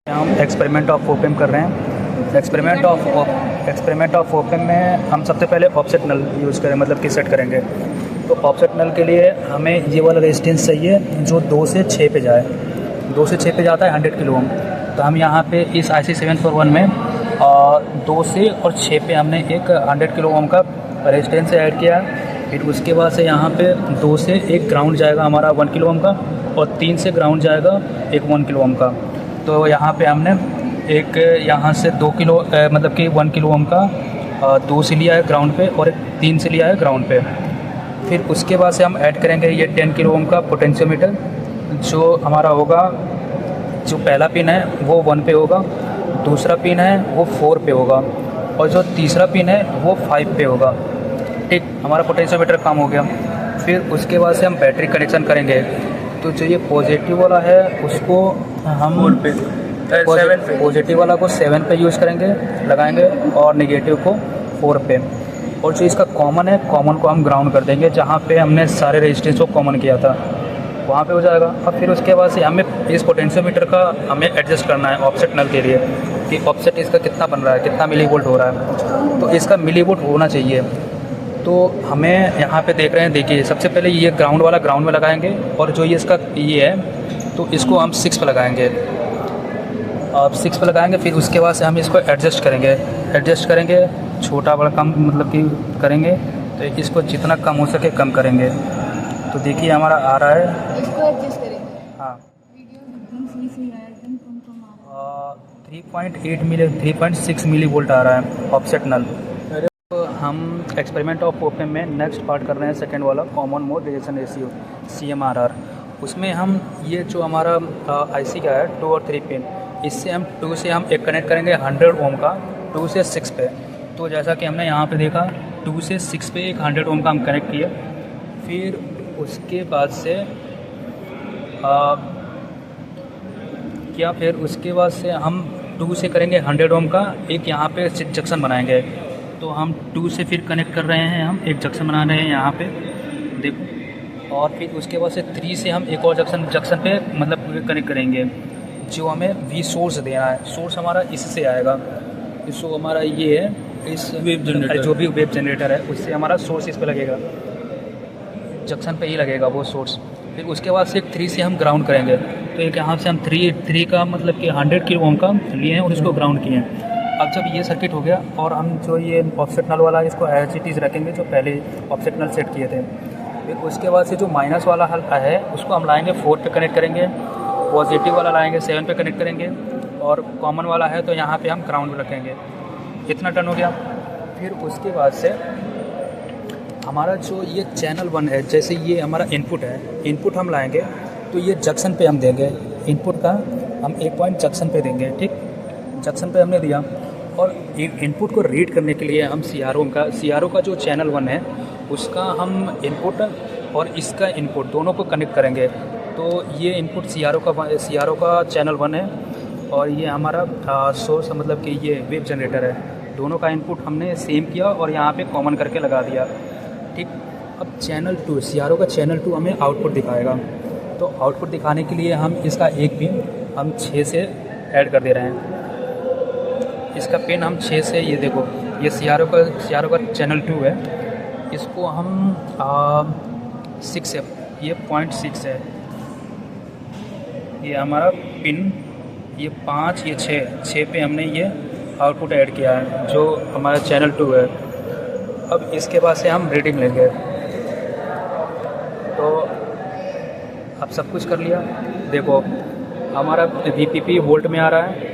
हम experiment of open कर रहे हैं। एक्सपेरिमेंट ऑफ ओपन में हम सबसे पहले ऑफसेट नल यूज़ करें, मतलब कि सेट करेंगे। तो ऑफसेट नल के लिए हमें ये वाला रेजिस्टेंस चाहिए जो 2 से 6 पे जाए। 2 से 6 पे जाता है 100 किलो ओम। तो हम यहाँ पे इस IC741 में 2 से और 6 पे हमने एक 100 किलो ओम का रेजिस्टेंस ऐड किया। फिर उसके बाद से यहाँ पे 2 से एक ग्राउंड जाएगा हमारा 1 किलो ओम का, और 3 से ग्राउंड जाएगा एक 1 किलो ओम का। तो यहाँ पे हमने एक यहाँ से 2 किलो मतलब कि 1 किलो ओम का 2 से लिया है ग्राउंड पे, और एक 3 से लिया है ग्राउंड पे। फिर उसके बाद से हम ऐड करेंगे ये 10 किलो ओम का पोटेंशियोमीटर, जो हमारा होगा, जो पहला पिन है वो 1 पे होगा, दूसरा पिन है वो 4 पे होगा, और जो तीसरा पिन है वो 5 पे होगा। ठीक, हमारा पोटेंशियोमीटर काम हो गया। फिर उसके बाद से हम बैटरी कनेक्शन करेंगे। तो जो ये पॉजिटिव वाला है उसको हम 7 पे, पॉजिटिव वाला को 7 पे यूज़ करेंगे, लगाएंगे, और नेगेटिव को 4 पे। और जो इसका कॉमन है, कॉमन को हम ग्राउंड कर देंगे, जहाँ पे हमने सारे रेजिस्टेंस को कॉमन किया था वहाँ पे हो जाएगा। अब फिर उसके बाद से हमें इस पोटेंशियोमीटर का हमें एडजस्ट करना है ऑफसेट नल के लिए, कि ऑफसेट इसका कितना बन रहा है, कितना मिली वोल्ट हो रहा है। तो इसका मिली वोल्ट होना चाहिए। तो हमें यहाँ पे देख रहे हैं, देखिए सबसे पहले ये ग्राउंड वाला ग्राउंड में लगाएंगे, और जो ये इसका ये है तो इसको हम 6 पे लगाएंगे। अब 6 पे लगाएंगे, फिर उसके बाद से हम इसको एडजस्ट करेंगे, छोटा बड़ा कम मतलब कि करेंगे। तो इसको जितना कम हो सके कम करेंगे। तो देखिए हमारा आ रहा है, इसको एडजस्ट करेंगे। हाँ, एकदम सही आया, एकदम कम आ रहा है। 3.6 मिली वोल्ट आ रहा है ऑफसेट नल। तो हम एक्सपेरिमेंट ऑफ ओपन में नेक्स्ट पार्ट कर रहे हैं, सेकंड वाला common mode radiation ratio CMRR। उसमें हम ये जो हमारा IC का है 2 और 3 पिन, इससे हम 2 से हम एक कनेक्ट करेंगे 100 ओम का 2 से 6 पे। तो जैसा कि हमने यहाँ पे देखा 2 से 6 पे एक 100 ओम का हम कनेक्ट किए। फिर उसके बाद से फिर उसके बाद से हम 2 से करेंगे 100 ओम का एक यहाँ पे जंक्शन बनाएंगे। तो हम 2 से फिर कनेक्ट कर रहे हैं, हम एक जंक्शन बना रहे हैं यहाँ पे, देखो। और फिर उसके बाद से 3 से हम एक और जंक्शन पे मतलब कनेक्ट करेंगे, जो हमें V सोर्स देना है। सोर्स हमारा इससे आएगा, इसको हमारा ये है, इस वेव जनरेटर, जो भी वेव जनरेटर है उससे हमारा सोर्स इस पे लगेगा, जंक्शन पे ही लगेगा वो सोर्स। फिर उसके बाद से 3 से हम ग्राउंड करेंगे। तो एक यहाँ से हम 3 का मतलब कि 100 किलो ओम का लिए हैं और इसको ग्राउंड किए हैं। अब जब ये सर्किट हो गया, और हम जो ये ऑफसेट नल वाला है इसको एज इट इज़ रखेंगे जो पहले ऑफसेट नल सेट किए थे। फिर उसके बाद से जो माइनस वाला हल है उसको हम लाएंगे 4 पे कनेक्ट करेंगे, पॉजिटिव वाला लाएंगे 7 पे कनेक्ट करेंगे, और कॉमन वाला है तो यहाँ पे हम ग्राउंड में रखेंगे। इतना टर्न हो गया। फिर उसके बाद से हमारा जो ये चैनल 1 है, जैसे ये हमारा इनपुट है, इनपुट हम लाएंगे तो ये जंक्शन पे हम देंगे, इनपुट का हम एक पॉइंट जंक्शन पे देंगे। ठीक, जंक्शन पे हमने दिया, और इनपुट को रीड करने के लिए हम CRO का जो चैनल 1 है उसका हम इनपुट और इसका इनपुट दोनों को कनेक्ट करेंगे। तो ये इनपुट CRO का चैनल 1 है, और ये हमारा सोर्स मतलब कि ये वेव जनरेटर है। दोनों का इनपुट हमने सेम किया और यहाँ पे कॉमन करके लगा दिया। ठीक, अब चैनल 2 CRO का चैनल 2 हमें आउटपुट दिखाएगा। तो आउटपुट दिखाने के लिए हम इसका एक पिन हम 6 से ऐड कर दे रहे हैं। इसका पिन हम 6 से, ये देखो ये CRO का चैनल 2 है, इसको हम 6 है, ये 0.6 है, ये हमारा पिन, ये 5, ये 6 पे हमने ये आउटपुट ऐड किया है जो हमारा चैनल 2 है। अब इसके बाद से हम रीडिंग लेंगे। तो अब सब कुछ कर लिया, देखो हमारा VPP वोल्ट में आ रहा है,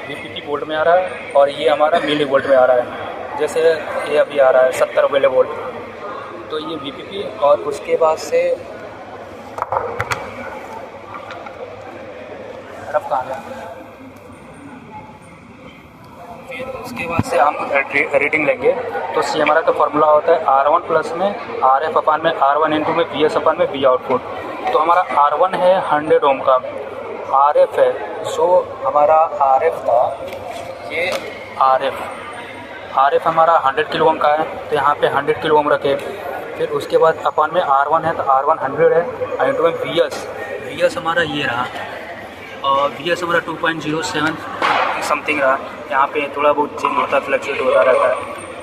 VPP वोल्ट में आ रहा है, और ये हमारा मिली वोल्ट में आ रहा है। जैसे ये अभी आ रहा है 70 मिली वोल्ट, तो ये VPP। और उसके बाद से रफ कहाँ गया, फिर उसके बाद से हम रीडिंग लेंगे। तो हमारा तो फार्मूला होता है R1 प्लस में RF अपान में R1 इंटू में VS अपान में V आउटपुट। तो हमारा R1 है 100 ओम का, RF है, सो हमारा RF था ये RF हमारा 100 किलो ओम का है, तो यहाँ पे 100 किलो ओम रखे। फिर उसके बाद अपान में R1 है तो R1 100 है, इंटू में VS हमारा ये रहा वी एस हमारा 2.07 समथिंग रहा। यहाँ पे थोड़ा बहुत चेंज होता है, फ्लक्चुएट होता रहता है।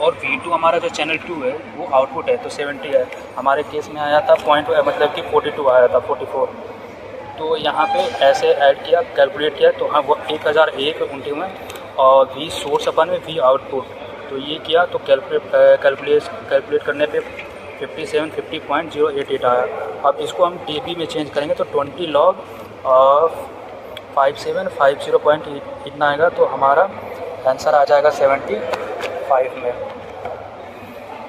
और V2 हमारा जो चैनल 2 है वो आउटपुट है तो 70 है। हमारे केस में आया था पॉइंट मतलब कि 42 आया था, 44। तो यहाँ पे ऐसे ऐड किया, कैलकुलेट किया तो हाँ वो 1001 उनके में और वी सोर्स अपन में वी आउटपुट, तो ये किया तो कैलकुलेट करने पे 50.088 आया। अब इसको हम dB में चेंज करेंगे तो 20 log 5750 इतना आएगा, तो हमारा आंसर आ जाएगा 75 में।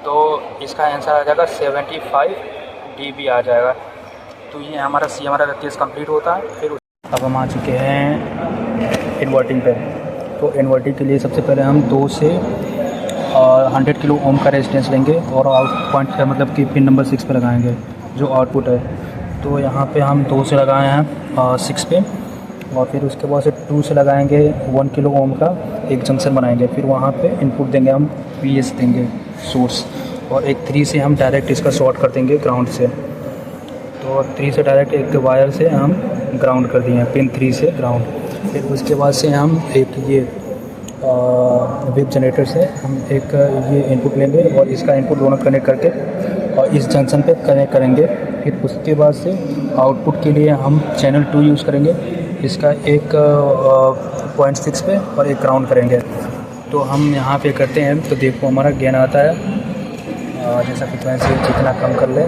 तो इसका आंसर आ जाएगा 75 dB आ जाएगा। तो ये हमारा हमारा केस कंप्लीट होता है। फिर अब हम आ चुके हैं इन्वर्टिंग पे। तो इन्वर्टिंग के लिए सबसे पहले हम 2 से 100 किलो ओम का रेजिस्टेंस लेंगे और आउट पॉइंट मतलब कि पिन नंबर 6 पे लगाएंगे जो आउटपुट है। तो यहाँ पे हम 2 से लगाए हैं 6 पे, और फिर उसके बाद से 2 से लगाएंगे 1 किलो ओम का एक जंक्शन बनाएंगे। फिर वहाँ पे इनपुट देंगे हम PS देंगे सोर्स, और एक 3 से हम डायरेक्ट इसका शॉर्ट कर देंगे ग्राउंड से। तो 3 से डायरेक्ट एक वायर से हम ग्राउंड कर दिए पिन 3 से ग्राउंड। फिर उसके बाद से हम एक ये वेब जनरेटर से हम एक ये इनपुट लेंगे और इसका इनपुट दोनों कनेक्ट करके और इस जंक्शन पे कनेक्ट करेंगे। फिर उसके बाद से आउटपुट के लिए हम चैनल 2 यूज़ करेंगे, इसका एक 0.6 पे और एक ग्राउंड करेंगे। तो हम यहाँ पे करते हैं तो देखो हमारा गेन आता है, जैसा फ्रिक्वेंसी जितना कम कर ले,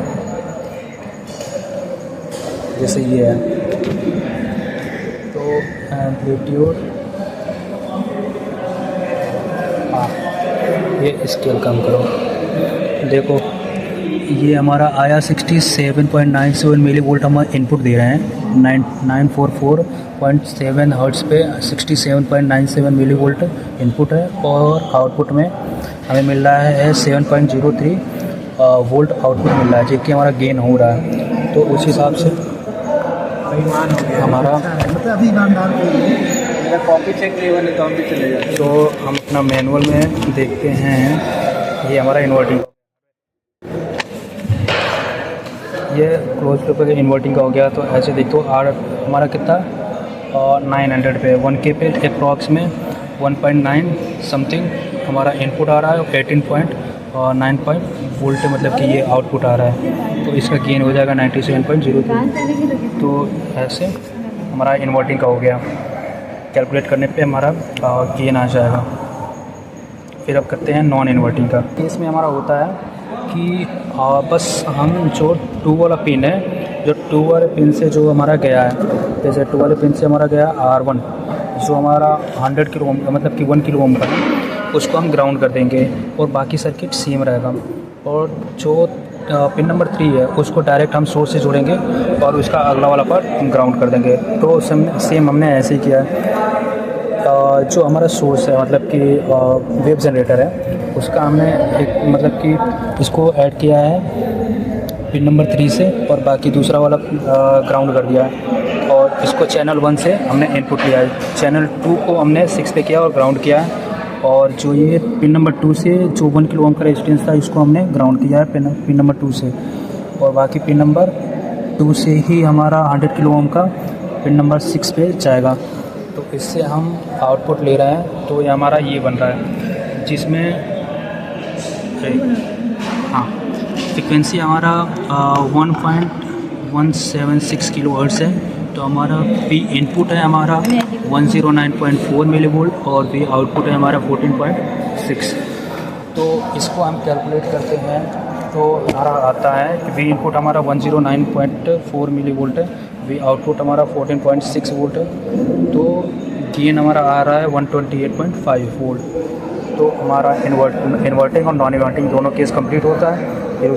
जैसे ये है। तो एम्पलीट्यूड ये स्केल कम करो, देखो ये हमारा आया 67.97 मिली वोल्ट हम इनपुट दे रहे हैं 944.7 हर्ट्ज़ पे 67.97 मिली वोल्ट इनपुट है, और आउटपुट में हमें मिल रहा है 7.03 वोल्ट आउटपुट मिल रहा है, जो कि हमारा गेन हो रहा है। तो उस हिसाब से हमारा अभी ईमानदार मेरा कॉपी चेक नहीं हुआ तो हम भी चले जाए। तो हम अपना मैनुअल में देखते हैं, ये हमारा इन्वर्टिंग, ये क्लोज पेपर इन्वर्टिंग का हो गया। तो ऐसे देखो आर हमारा कितना 900 पे 1K पे अप्रॉक्स में 1.9 समथिंग हमारा इनपुट आ रहा है, और 18.9 वोल्ट मतलब कि ये आउटपुट आ रहा है। तो इसका गेन हो जाएगा 97.03। तो ऐसे हमारा इन्वर्टिंग का हो गया, कैलकुलेट करने पे हमारा गेन आ जाएगा। फिर अब करते हैं नॉन इन्वर्टिंग का। इसमें हमारा होता है कि बस हम जो 2 वाला पिन है, जो 2 वाले पिन से जो हमारा गया है, जैसे 2 वाले पिन से हमारा गया R1 जो हमारा 100 किलो ओम का मतलब कि 1 किलो ओम का है, उसको हम ग्राउंड कर देंगे और बाकी सर्किट सेम रहेगा। और जो पिन नंबर 3 है उसको डायरेक्ट हम सोर्स से जोड़ेंगे और उसका अगला वाला पार्ट हम ग्राउंड कर देंगे। तो सेम हमने ऐसे ही किया है। जो हमारा सोर्स है मतलब कि वेव जनरेटर है, उसका हमने एक मतलब कि इसको ऐड किया है पिन नंबर 3 से, और बाकी दूसरा वाला ग्राउंड कर दिया है। और इसको चैनल 1 से हमने इनपुट लिया है, चैनल 2 को हमने 6 पे किया और ग्राउंड किया है। और जो ये पिन नंबर 2 से जो 1 किलो ओम का रेजिस्टेंस था, इसको हमने ग्राउंड किया है पिन नंबर 2 से, और बाकी पिन नंबर 2 से ही हमारा 100 किलो ओम का पिन नंबर 6 पे जाएगा। तो इससे हम आउटपुट ले रहे हैं। तो ये हमारा ये बन रहा है, जिसमें हाँ फ्रिक्वेंसी हमारा 1.176 किलो हर्ट्ज़ है। तो हमारा पी इनपुट है हमारा 109.4 मिली वोल्ट और पी आउटपुट है हमारा 14.6। तो इसको हम कैलकुलेट करते हैं तो हमारा आता है कि वी इनपुट हमारा 109.4 मिली वोल्ट है, वी आउटपुट हमारा 14.6 वोल्ट है। तो गेन हमारा आ रहा है 128.5 वोल्ट। तो हमारा इन्वर्टिंग और नॉन इन्वर्टिंग दोनों केस कंप्लीट होता है।